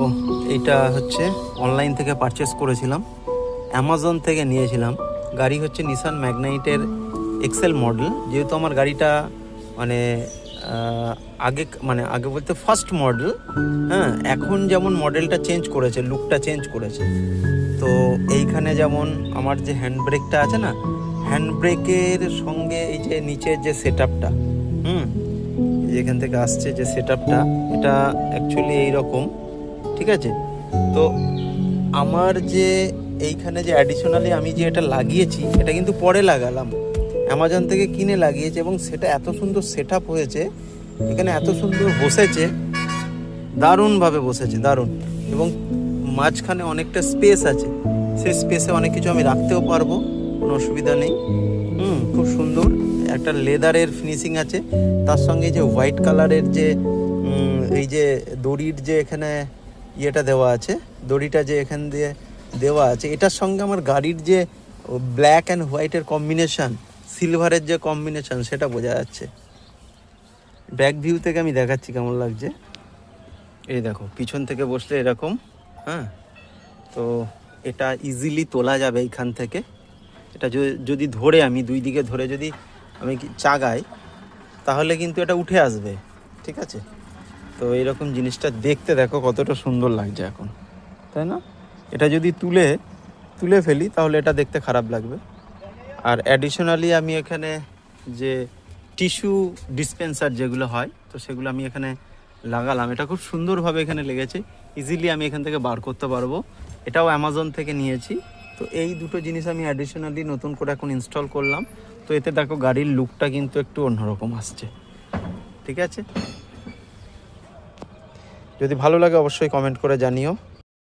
ও, এইটা হচ্ছে অনলাইন থেকে পারচেস করেছিলাম, অ্যামাজন থেকে নিয়েছিলাম। গাড়ি হচ্ছে নিসান ম্যাগনাইটের এক্সেল মডেল। যেহেতু আমার গাড়িটা মানে আগে বলতে ফার্স্ট মডেল, হ্যাঁ, এখন যেমন মডেলটা চেঞ্জ করেছে, লুকটা চেঞ্জ করেছে। তো এইখানে যেমন আমার যে হ্যান্ড ব্রেকটা আছে না, হ্যান্ড ব্রেকের সঙ্গে এই যে নিচের যে সেট আপটা, যেখান থেকে আসছে যে সেট আপটা, এটা অ্যাকচুয়ালি এইরকম, ঠিক আছে। তো আমার যে এইখানে যে অ্যাডিশনালি আমি যে এটা লাগিয়েছি, এটা কিন্তু পরে লাগালাম, অ্যামাজন থেকে কিনে লাগিয়েছি, এবং সেটা এত সুন্দর সেট আপ হয়েছে, এখানে এত সুন্দর বসেছে, দারুণভাবে বসেছে, দারুণ। এবং মাঝখানে অনেকটা স্পেস আছে, সেই স্পেসে অনেক কিছু আমি রাখতেও পারবো, কোনো অসুবিধা নেই। খুব সুন্দর একটা লেদারের ফিনিশিং আছে, তার সঙ্গে যে হোয়াইট কালারের যে এই যে দড়ির যে এখানে ইয়েটা দেওয়া আছে, দড়িটা যে এখান দিয়ে দেওয়া আছে, এটার সঙ্গে আমার গাড়ির যে ব্ল্যাক অ্যান্ড হোয়াইটের কম্বিনেশান, সিলভারের যে কম্বিনেশান, সেটা বোঝা যাচ্ছে। ব্যাক ভিউ থেকে আমি দেখাচ্ছি কেমন লাগছে। এই দেখো, পিছন থেকে বসলে এরকম, হ্যাঁ। তো এটা ইজিলি তোলা যাবে এইখান থেকে। এটা যদি ধরে আমি দুই দিকে ধরে যদি আমি চাগাই, তাহলে কিন্তু এটা উঠে আসবে, ঠিক আছে। তো এইরকম জিনিসটা দেখতে দেখো কতটা সুন্দর লাগছে এখন, তাই না? এটা যদি তুলে ফেলি তাহলে এটা দেখতে খারাপ লাগবে। আর অ্যাডিশনালি আমি এখানে যে টিস্যু ডিসপেন্সার যেগুলো হয়, তো সেগুলো আমি এখানে লাগালাম। এটা খুব সুন্দরভাবে এখানে লেগেছে, ইজিলি আমি এখান থেকে বার করতে পারবো। এটাও অ্যামাজন থেকে নিয়েছি। তো এই দুটো জিনিস আমি অ্যাডিশনালি নতুন করে এখন ইনস্টল করলাম। তো এতে দেখো গাড়ির লুকটা কিন্তু একটু অন্যরকম আসছে, ঠিক আছে। যদি ভালো লাগে অবশ্যই কমেন্ট করে জানিও।